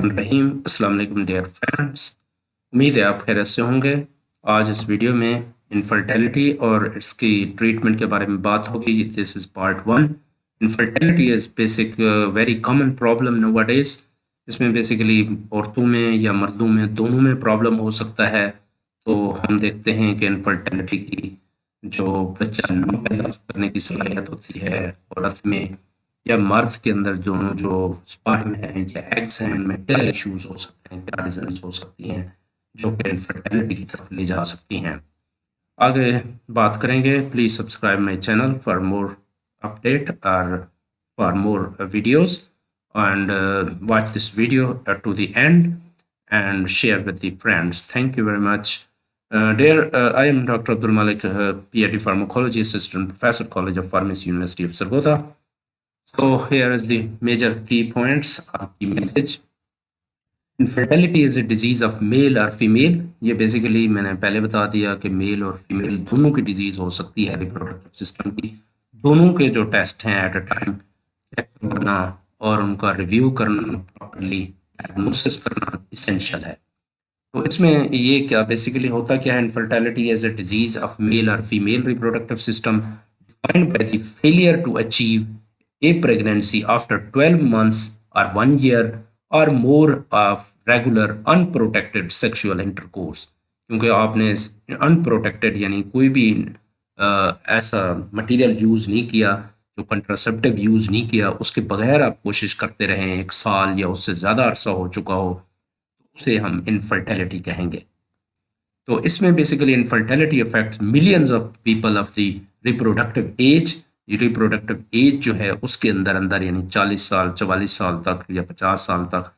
रहीम अस्सलाम वालेकुम dear friends. उम्मीद है आप खैरियत से होंगे। आज इस वीडियो में इनफर्टिलिटी और इसकी ट्रीटमेंट के बारे में बात होगी। This is part one. Infertility is basic very common problem nowadays. इसमें बेसिकली औरतों में या मर्दों में दोनों में प्रॉब्लम हो सकता है। तो हम देखते हैं कि इनफर्टिलिटी की जो बच्चा न पैदा करने की सलाहियत होती है औरत में या मर्द के अंदर दोनों जो स्पर्म है या एग्स हैं, इनमें क्या इश्यूज हो सकते हैं, क्या रीजंस हो सकती हैं जो कि इनफर्टिलिटी की तरफ ले जा सकती हैं। आगे बात करेंगे। Please subscribe my channel for more update और for more videos and watch this video to the end and share with the friends. Thank you very much. Dear, I am Dr. Abdul Malik, PhD Pharmacology Assistant Professor, College of Pharmacy, University of Sargodha. So here is the major key points or key message. Infertility is a disease of male or female. ये basically मैंने पहले बता दिया कि mail और female दोनों की disease हो सकती है रिप्रोडक्टिव सिस्टम की। दोनों के जो टेस्ट हैं एट अ टाइम चेक करना और उनका रिव्यू करना, प्रॉपरली डायग्नोसिस करना इसेंशियल है। तो इसमें ये क्या बेसिकली होता क्या है? Infertility as a disease of male और female reproductive system defined by the failure to achieve a pregnancy after 12 months or 1 year or more of regular unprotected sexual intercourse। क्योंकि आपने अनप्रोटेक्टेड यानी कोई भी ऐसा मटेरियल यूज़ नहीं किया, जो कंट्रासेप्टिव यूज़ नहीं किया, उसके बगैर आप कोशिश करते रहें 1 साल या उससे ज़्यादा अरसा हो चुका हो, तो उसे हम इनफर्टिलिटी कहेंगे। तो इसमें basically infertility affects millions of people of the reproductive age. Reproductive age जो है उसके अंदर अंदर यानी 40 साल 44 साल तक या 50 साल तक,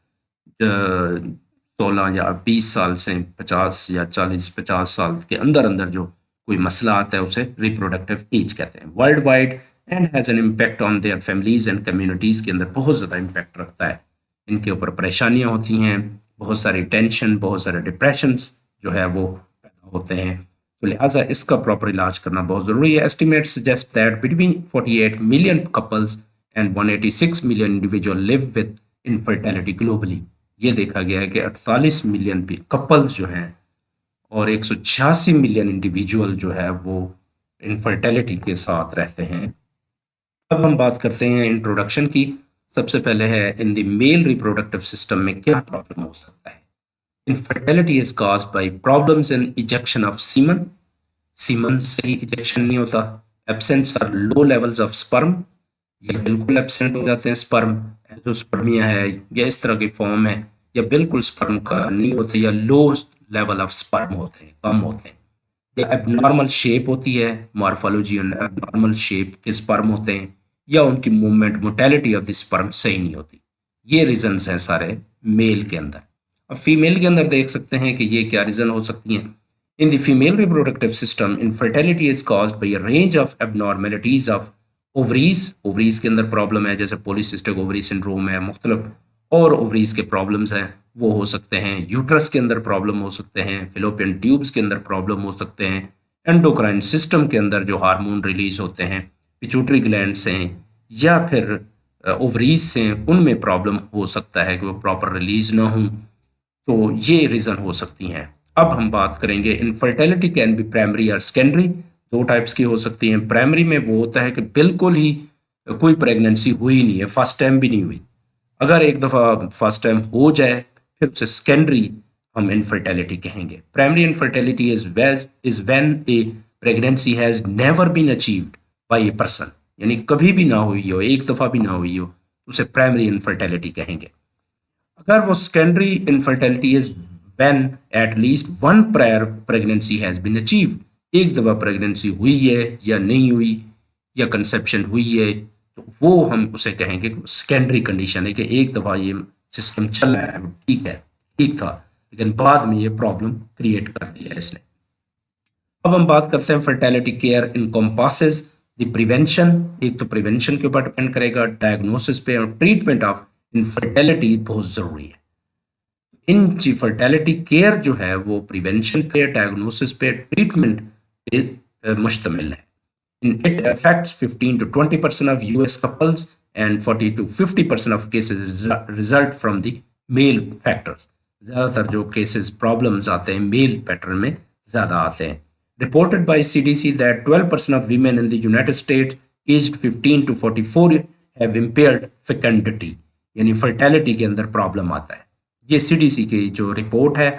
16 या 20 साल से 50 या 40-50 साल के अंदर अंदर जो कोई मसला आता है उसे रिप्रोडक्टिव एज कहते हैं। World wide and has an impact on their families and communities के अंदर बहुत ज़्यादा इम्पैक्ट रखता है। इनके ऊपर परेशानियाँ होती हैं, बहुत सारी टेंशन, बहुत सारे डिप्रेशंस जो है वो पैदा होते हैं। तो लिहाजा इसका प्रॉपर इलाज करना बहुत ज़रूरी है। Estimate suggest that between 48 million couples and 186 million individual live with infertility globally. ये देखा गया है कि 48 मिलियन कपल्स जो हैं और 186 मिलियन इंडिविजुअल जो है वो इनफर्टिलिटी के साथ रहते हैं। अब हम बात करते हैं इंट्रोडक्शन की। सबसे पहले है in the male reproductive system में क्या प्रॉब्लम हो सकता है। Infertility is caused by problems in ejection of semen. Semen से इजेक्शन नहीं होता। एब्सेंस और लो लेवल्स ऑफ स्पर्म, या बिल्कुल एब्सेंट हो जाते हैं स्पर्म, जो स्पर्मिया है या इस तरह की फॉर्म है, या बिल्कुल स्पर्म का नहीं होते, या लो लेवल ऑफ स्पर्म होते हैं, कम होते हैं, या एबनॉर्मल शेप होती है, मॉर्फोलॉजी एंड एबनॉर्मल शेप के स्पर्म होते हैं, या उनकी movement mortality of the sperm सही नहीं होती। ये रीजंस हैं सारे मेल के अंदर। अब फीमेल के अंदर देख सकते हैं कि ये क्या रीजन हो सकती हैं। In the female reproductive system infertility is caused by a range of abnormalities of ovaries. Ovaries के अंदर प्रॉब्लम है, जैसे पॉलीसिस्टिक ओवरी सिंड्रोम है, मुख्तलिफ और ओवरीज के प्रॉब्लम्स हैं वो हो सकते हैं। यूट्रस के अंदर प्रॉब्लम हो सकते हैं, फिलोपियन ट्यूब्स के अंदर प्रॉब्लम हो सकते हैं, एंडोक्राइन सिस्टम के अंदर जो हार्मोन रिलीज होते हैं, पिट्यूटरी ग्लैंड से या फिर ओवरीज से, उनमें प्रॉब्लम हो सकता है कि वो प्रॉपर रिलीज ना हो। तो ये रीज़न हो सकती हैं। अब हम बात करेंगे इनफर्टिलिटी कैन बी प्राइमरी और सेकेंडरी। दो टाइप्स की हो सकती हैं। प्राइमरी में वो होता है कि बिल्कुल ही कोई प्रेगनेंसी हुई नहीं है, फर्स्ट टाइम भी नहीं हुई। अगर एक दफ़ा फर्स्ट टाइम हो जाए फिर उसे सेकेंडरी हम इनफर्टिलिटी कहेंगे। Primary infertility is when a pregnancy has never been achieved by a person, यानी कभी भी ना हुई हो, एक दफ़ा भी ना हुई हो, उसे प्राइमरी इनफर्टिलिटी कहेंगे। अगर वो secondary infertility is when at least one prior pregnancy has been achieved, एक दफा प्रेगनेंसी हुई है या नहीं हुई या कंसेप्शन हुई है, तो वो हम उसे कहेंगे सेकेंडरी कंडीशन है कि एक दफा ये सिस्टम चल रहा है, ठीक है, ठीक था, लेकिन बाद में ये प्रॉब्लम क्रिएट कर दिया इसने। अब हम बात करते हैं fertility care encompasses the prevention. एक तो प्रिवेंशन के ऊपर डिपेंड करेगा, डायग्नोसिस पे और ट्रीटमेंट ऑफ इनफर्टिलिटी बहुत ज़रूरी है। इन फर्टिलिटी केयर जो है वो प्रिवेंशन पे, डायग्नोसिस पे, ट्रीटमेंट पे मुश्तमिल है। It affects 15 to 20% of US couples and 40 to 50% of cases result from the male factors, ज़्यादातर जो केसेस प्रॉब्लम्स आते हैं मेल पैटर्न में ज़्यादा आते हैं. Reported by CDC that 12% of women in the United state aged 15 to 44 have impaired फेकंडिटी, यानी fertility के अंदर प्रॉब्लम आता है. ये CDC की जो रिपोर्ट है,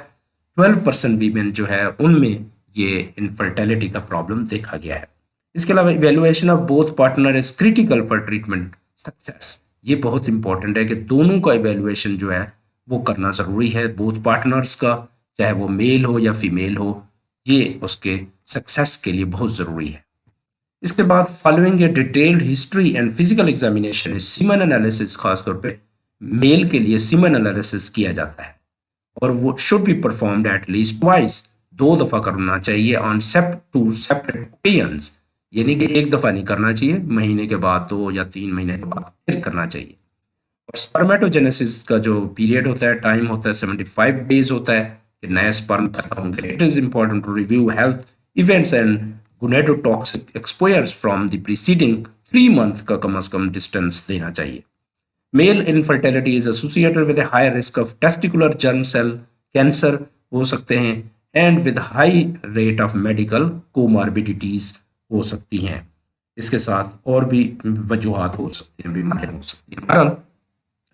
12% वीमेन जो है उनमें ये इनफर्टिलिटी का प्रॉब्लम देखा गया है. इसके अलावा evaluation of both partner is critical for treatment success. ये बहुत इंपॉर्टेंट है कि दोनों का इवेल्युएशन जो है वो करना ज़रूरी है, बोथ पार्टनर्स का, चाहे वो मेल हो या फीमेल हो, ये उसके सक्सेस के लिए बहुत ज़रूरी है. इसके बाद following A detailed history and physical examination, semen analysis, खासतौर पे मेल के लिए सीमन एनालिसिस किया जाता है और वो should be performed at least twice, 2 दफ़ा करना चाहिए ऑन टू सेपरेट ओकेजन्स, यानी कि एक दफ़ा नहीं करना चाहिए, महीने के बाद 2 या 3 महीने के बाद फिर करना चाहिए. और स्पर्मेटोजेनेसिस का जो पीरियड होता है, टाइम होता है 75 डेज होता है कि नए स्पर्म पैदा होंगे. It is important to review health events and gonadotoxic exposures from the preceding 3 month का कम से कम डिस्टेंस देना चाहिए. Male infertility is associated with high risk of testicular germ cell cancer हो सकते हैं and with high rate of medical comorbidities हो सकती हैं. इसके साथ और भी वजूहात हो सकती हैं, बीमारियां हो सकती हैं.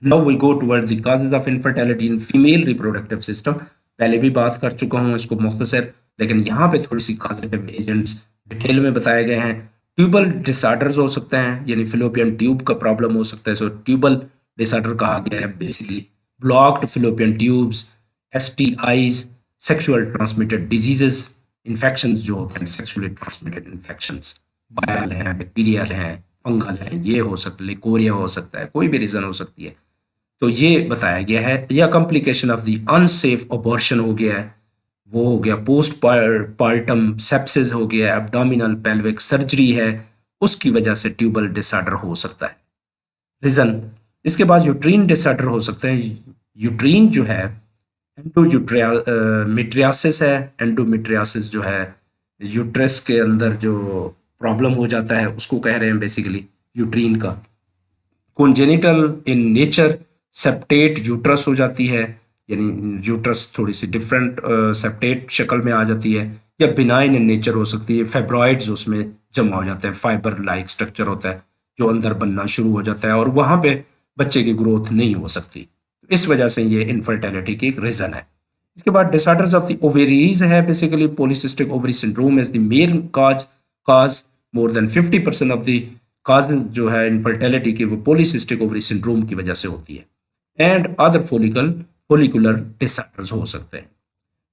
Now we go toward the causes of infertility in female reproductive system. पहले भी बात कर चुका हूं इसको मुख्तसर, लेकिन यहाँ पे थोड़ी सी कॉजेटिव एजेंट्स डिटेल में बताए गए हैं. ट्यूबल डिसऑर्डर्स हो सकते हैं, यानी फिलोपियन ट्यूब का प्रॉब्लम हो सकता है, सो ट्यूबल डिसऑर्डर कहा गया है basically. Blocked fallopian tubes, STIs, sexual transmitted diseases, infections जो होते हैं सेक्सुअली ट्रांसमिटेड इन्फेक्शंस, वायरल हैं, बैक्टीरियल हैं, फंगल हैं, ये हो सकता है, लिकोरिया हो सकता है, कोई भी रीज़न हो सकती है. तो ये बताया गया है. या complication of the unsafe abortion हो गया है, वो हो गया. पोस्ट पार्टम सेप्सिस हो गया, एब्डोमिनल पेल्विक सर्जरी है, उसकी वजह से ट्यूबल डिसऑर्डर हो सकता है, रीज़न. इसके बाद यूट्रीन डिसऑर्डर हो सकते हैं. यूट्रीन जो है एंडोमेट्रियासिस है. एंडोमेट्रियासिस जो है यूट्रस के अंदर जो प्रॉब्लम हो जाता है उसको कह रहे हैं बेसिकली यूट्रीन का. Congenital in nature septate uterus हो जाती है, यानी यूट्रस थोड़ी सी डिफरेंट सेप्टेट शक्ल में आ जाती है. या बिनाइन इन नेचर हो सकती है, फेब्रॉइड्स उसमें जमा हो जाते हैं, फाइबर लाइक स्ट्रक्चर होता है जो अंदर बनना शुरू हो जाता है और वहाँ पे बच्चे की ग्रोथ नहीं हो सकती. इस वजह से ये इनफर्टिलिटी की एक रीज़न है. इसके बाद डिसऑर्डर्स ऑफ द ओवेरीज है. Basically polycystic ovary syndrome is the main cause. More than 50% of the cause जो है इनफर्टिलिटी की वो पॉलीसिस्टिक ओवरी सिंड्रोम की वजह से होती है. एंड अदर फोलिकुलर डिसऑर्डर्स हो सकते हैं.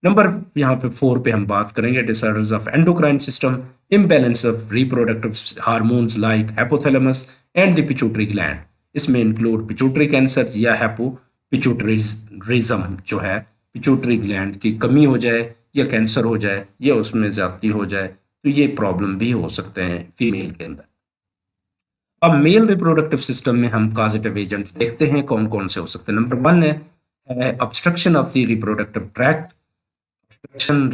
नंबर यहाँ पे 4 पे हम बात करेंगे disorders of endocrine system, imbalance of reproductive hormones like hypothalamus and the pituitary gland. इसमें इंक्लूड पिट्यूटरी कैंसर या पिट्यूटरिज्म जो है, पिट्यूटरी ग्लैंड की कमी हो जाए या कैंसर हो जाए या उसमें ज्यादती हो जाए, तो ये प्रॉब्लम भी हो सकते हैं फीमेल के अंदर. अब मेल रिप्रोडक्टिव सिस्टम में हम कॉजेटिव एजेंट देखते हैं कौन कौन से हो सकते हैं. नंबर 1 है obstruction of the reproductive tract.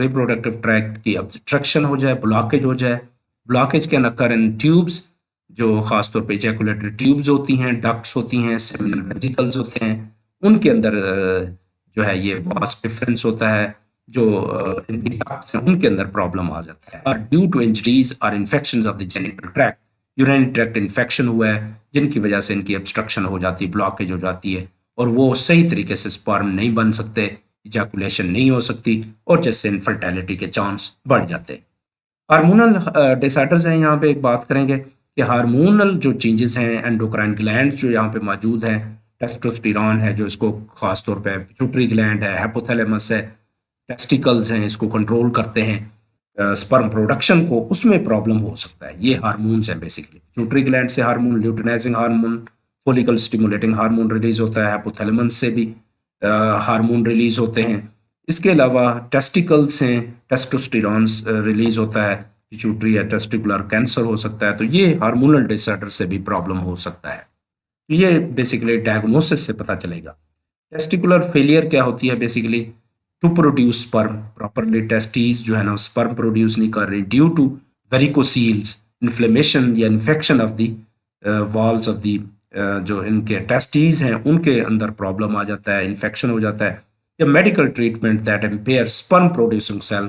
Reproductive tract की ऑब्स्ट्रक्शन हो जाए, ब्लॉकेज हो जाए. Blockage can occur in tubes, जो खासतौर पे इजैकुलेटरी ट्यूब्स होती हैं, डक्ट्स होती हैं, सेमिनल वेसिकल्स होते हैं, उनके अंदर जो है ये वास्ट डिफरेंस होता है. जो डक्ट्स हैं उनके अंदर प्रॉब्लम आ जाता है. और ड्यू टू इंजरीज और infections of the genital tract, urinary tract infection हुआ है जिनकी वजह से इनकी ऑब्स्ट्रक्शन हो जाती है, ब्लॉकेज हो जाती है और वो सही तरीके से स्पर्म नहीं बन सकते, इजैकुलेशन नहीं हो सकती और जिससे इनफर्टिलिटी के चांस बढ़ जाते हैं. हार्मोनल डिसऑर्डर्स हैं, यहाँ पे एक बात करेंगे कि हार्मोनल जो चेंजेस हैं, एंडोक्राइन ग्लैंड जो यहाँ पे मौजूद हैं, टेस्टोस्टेरोन है जो इसको खासतौर पे, पिट्यूटरी ग्लैंड है, हाइपोथैलेमस है, टेस्टिकल्स हैं इसको कंट्रोल करते हैं स्पर्म प्रोडक्शन को, उसमें प्रॉब्लम हो सकता है. ये हार्मोन्स हैं बेसिकली. पिट्यूटरी ग्लैंड से hormone, luteinizing hormone, follicle stimulating hormone release होता है, हाइपोथैलेमस से भी हार्मोन रिलीज होते हैं. इसके अलावा टेस्टिकल्स हैं, टेस्टोस्टेरोन रिलीज होता है, पिट्यूटरी या टेस्टिकुलर कैंसर हो सकता है. तो ये हार्मोनल डिसऑर्डर से भी प्रॉब्लम हो सकता है. ये बेसिकली डायग्नोसिस से पता चलेगा. टेस्टिकुलर फेलियर क्या होती है basically, to produce sperm properly, testis जो है ना स्पर्म प्रोड्यूस नहीं कर रही ड्यू टू वेरिकोसील्स, इन्फ्लेमेशन या infection of the walls of the जो इनके टेस्टीज हैं उनके अंदर प्रॉब्लम आ जाता है, इन्फेक्शन हो जाता है, या medical treatment that impair sperm producing cell,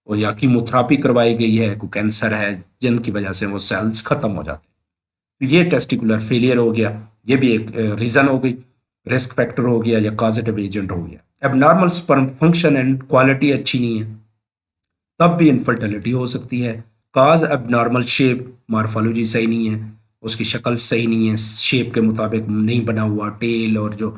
और या कीमोथेरेपी करवाई गई है, कोई कैंसर है जिनकी वजह से वो सेल्स खत्म हो जाते हैं, तो ये टेस्टिकुलर फेलियर हो गया, ये भी एक रीज़न हो गई, रिस्क फैक्टर हो गया या कॉजेटिव एजेंट हो गया। Abnormal sperm function and quality अच्छी नहीं है, तब भी इनफर्टिलिटी हो सकती है। काज एबनॉर्मल शेप, मार्फोलॉजी सही नहीं है, उसकी शक्ल सही नहीं है, शेप के मुताबिक नहीं बना हुआ, टेल और जो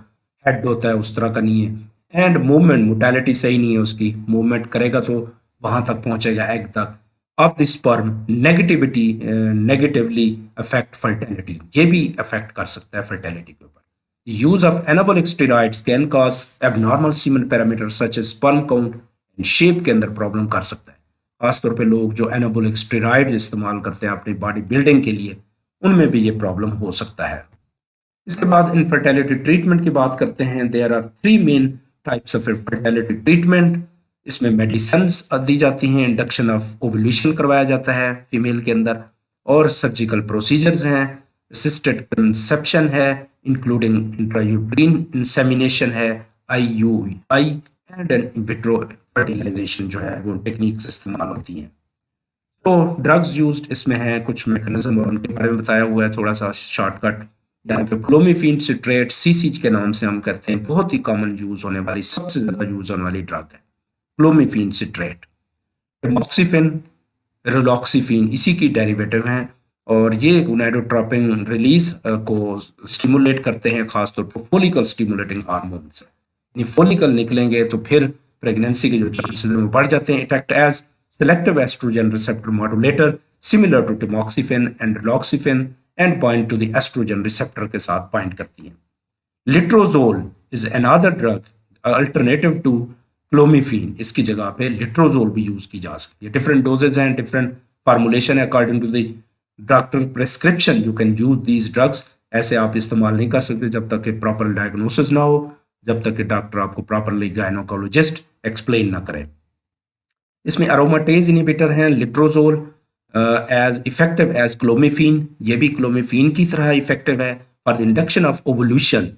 हेड होता है उस तरह का नहीं है। एंड मूवमेंट, मोटालिटी सही नहीं है, उसकी मूवमेंट करेगा तो वहां तक पहुंचेगा एग तक। Of the sperm negativity negatively affect fertility, ये भी अफेक्ट कर सकता है फर्टिलिटी के ऊपर। Use of anabolic steroids can cause abnormal semen parameter such as sperm count and shape के अंदर प्रॉब्लम कर सकता है। खासतौर पे लोग जो एनाबॉलिक स्टेरॉइड इस्तेमाल करते हैं अपनी बॉडी बिल्डिंग के लिए, उनमें भी ये प्रॉब्लम हो सकता है। इसके बाद इनफर्टिलिटी ट्रीटमेंट की बात करते हैं। There are three main types of infertility treatment. इसमें मेडिसिन दी जाती हैं, इंडक्शन ऑफ ओवुलेशन करवाया जाता है फीमेल के अंदर, और सर्जिकल प्रोसीजर्स हैं, असिस्टेड कंसेप्शन है इंक्लूडिंग इंट्रायूट्रीन इंसेमिनेशन है, IUI and in vitro fertilization जो है वो टेक्निक्स इस्तेमाल होती हैं। तो ड्रग्स यूज्ड इसमें है, कुछ मैकेनिज्म और उनके बारे में बताया हुआ है, थोड़ा सा शॉर्टकट। यहाँ पे क्लोमिफेन सिट्रेट CC के नाम से हम करते हैं, बहुत ही कॉमन यूज होने वाली, सबसे ज्यादा यूज होने वाली ड्रग है क्लोमिफेन सिट्रेट। टैमोक्सिफेन, रिलॉक्सिफिन इसी की डेरिवेटिव हैं, और ये गोनाडोट्रोपिन रिलीज को स्टिमुलेट करते हैं, खासतौर पर फोलिकल स्टिमुलेटिंग हार्मोन से। यानी फोलिकल निकलेंगे तो फिर प्रेगनेंसी के जो चांसेस हैं वो बढ़ जाते हैं। It act as selective estrogen receptor modulator similar to tamoxifen and raloxifene, and point to the estrogen receptor के साथ पॉइंट करती है। Letrozole is another drug alternative to clomiphene, इसकी जगह पे लिट्रोजोल भी यूज की जा सकती है। डिफरेंट डोजेज हैं, डिफरेंट फार्मूलेशन है, according to the doctor prescription you can use these drugs. ऐसे आप इस्तेमाल नहीं कर सकते जब तक कि प्रॉपर डायग्नोसिस ना हो, जब तक कि डॉक्टर आपको प्रॉपरली गायनोकोलॉजिस्ट एक्सप्लेन ना करे। इसमें अरोमाटेज इनिबिटर हैं लिट्रोजोल, एज इफेक्टिव एज क्लोमिफीन, ये भी क्लोमिफीन की तरह इफेक्टिव है for the induction of ovulation,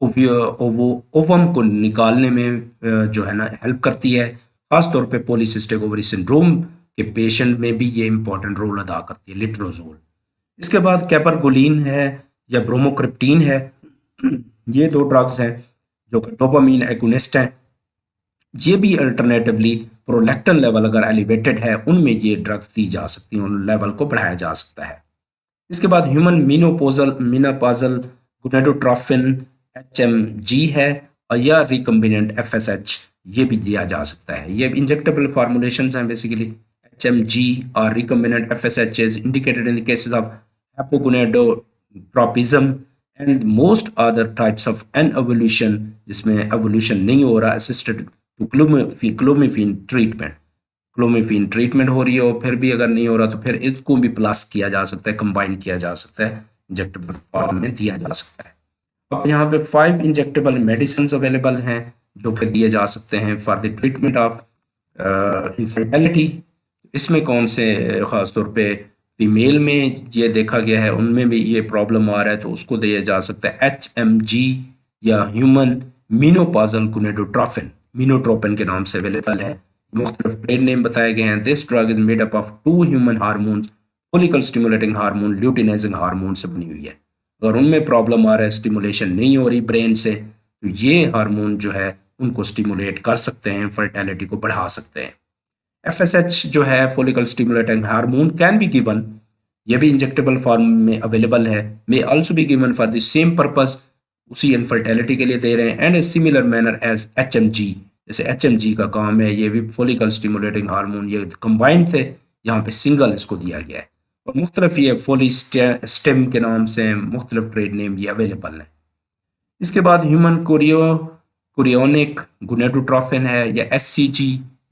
ovum को निकालने में जो है ना हेल्प करती है। खासतौर पे पॉलीसिस्टिक ओवरी सिंड्रोम के पेशेंट में भी ये इंपॉर्टेंट रोल अदा करती है लिट्रोजोल। इसके बाद कैपरगोलिन है या ब्रोमोक्रिप्टीन है, ये दो ड्रग्स हैं जो डोपामीन एगोनिस्ट हैं। ये भी अल्टरनेटिवली प्रोलैक्टिन लेवल अगर एलिवेटेड है उनमें ये ड्रग्स दी जा सकती हैं, उन लेवल को बढ़ाया जा सकता है। इसके बाद ह्यूमन मीनोपॉजल गोनाडोट्रोफिन HMG है, और या रिकम्बिनेंट FSH ये भी दिया जा सकता है। ये इंजेक्टेबल फॉर्मुलेशंस हैं बेसिकली। HMG और recombinant FSH is indicated in the cases of hypogonadotropism and most other types of anevolution, जिसमें एवोल्यूशन नहीं हो रहा, असिस्टेड टू क्लोमिफीन ट्रीटमेंट, क्लोमिफीन ट्रीटमेंट हो रही है, और फिर भी अगर नहीं हो रहा तो फिर इसको भी प्लस किया जा सकता है, कंबाइन किया जा सकता है, इंजेक्टेबल फॉर्म में दिया जा सकता है। अब यहाँ पे 5 इंजेक्टेबल मेडिसिन अवेलेबल हैं जो कि दिए जा सकते हैं for the treatment of infertility. इसमें कौन से खासतौर पे फीमेल में ये देखा गया है, उनमें भी ये प्रॉब्लम आ रहा है, तो उसको दिया जा सकता है HMG या ह्यूमन मीनोपॉजल गोनाडोट्रोफिन, मीनोट्रोपिन के नाम से अवेलेबल है। मुख्तलिफ ट्रेड नेम बताए गए हैं। This drug is made up of 2 human hormone, follicle stimulating hormone, luteinizing hormone से बनी हुई है। अगर उनमें प्रॉब्लम आ रहा है, स्टिमुलेशन नहीं हो रही ब्रेन से, तो ये हार्मोन जो है उनको स्टिमुलेट कर सकते हैं, फर्टिलिटी को बढ़ा सकते हैं। FSH जो है follicle stimulating hormone can be given, ये भी इंजेक्टेबल फॉर्म में अवेलेबल है, may also be given for the same purpose, उसी इनफर्टिलिटी के लिए दे रहे हैं। And a similar manner as HMG, जैसे HMG का काम है, ये भी फोलिकल स्टिमुलेटिंग हार्मोन, ये कंबाइंड थे, यहाँ पे सिंगल इसको दिया गया है। और मुख्तलिफ ये फोली स्टेम के नाम से मुख्तलिफ ट्रेड नेम ये अवेलेबल हैं। इसके बाद ह्यूमन कोरियोनिक गोनाडोट्रोफिन है या SCG,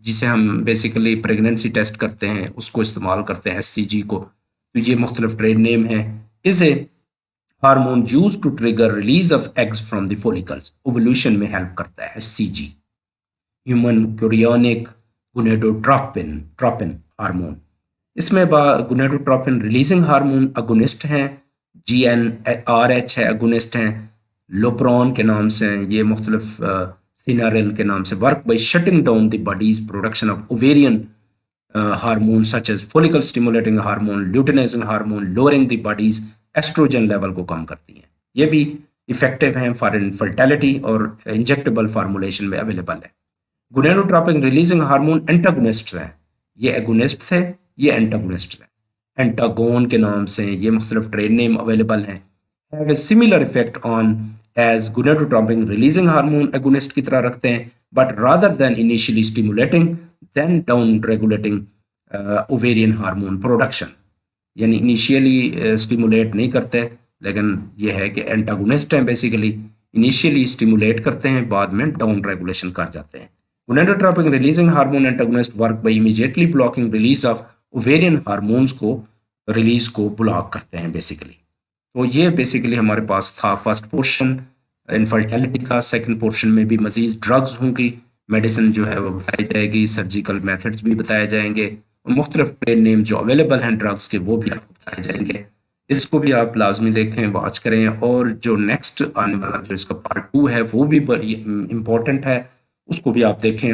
जिसे हम बेसिकली प्रेगनेंसी टेस्ट करते हैं उसको इस्तेमाल करते हैं SCG को, तो ये मुख्तलिफ ट्रेड नेम है। इसे hormone use to trigger release of eggs from the follicles, ovulation में हेल्प करता है SCG, human chorionic gonadotropin hormone. इसमें गोनाडोट्रोपिन रिलीजिंग हार्मोन अगोनिस्ट हैं, GnRH है, अगोनिस्ट हैं, लोप्रोन के नाम से हैं, ये मुख्तलिफ सिनारेल के नाम से work by shutting down the body's production of ovarian hormone such as follicle stimulating hormone, luteinizing hormone, lowering the body's estrogen level को कम करती हैं। ये भी इफेक्टिव हैं फॉर इनफर्टिलिटी और इंजेक्टेबल फार्मूलेशन में अवेलेबल है। गोनेडोट्रोपिन रिलीजिंग हार्मोन एंटागोनिस्ट हैं, ये एगोनिस्ट थे, ये एंटागोनिस्ट हैं, एंटागोन के नाम से ये मुख्तलिफ ट्रेड नेम अवेलेबल हैं। Have a similar effect on as gonadotropin releasing hormone agonist की तरह रखते हैं, but rather than initially stimulating then down regulating ovarian hormone production, यानी इनिशियली स्टिमुलेट नहीं करते, लेकिन ये है कि एंटागोनिस्ट हैं, बेसिकली इनिशियली स्टिमुलेट करते हैं, बाद में डाउन रेगुलेशन कर जाते हैं। Gonadotropin releasing hormone antagonist work by immediately blocking release of ovarian hormones को रिलीज को ब्लॉक करते हैं बेसिकली। तो ये बेसिकली हमारे पास था फर्स्ट पोर्शन इनफर्टिलिटी का। सेकंड पोर्शन में भी मजीद ड्रग्स होंगी, मेडिसिन जो है वो बताई जाएगी, सर्जिकल मेथड्स भी बताए जाएंगे, मुख्तलिफ ट्रेड नेम जो अवेलेबल हैं ड्रग्स के वो भी आपको बताए जाएंगे। इसको भी आप लाजमी देखें, वॉच करें, और जो नेक्स्ट आने वाला जो इसका पार्ट 2 है वो भी बड़ी इम्पोर्टेंट है, उसको भी आप देखें।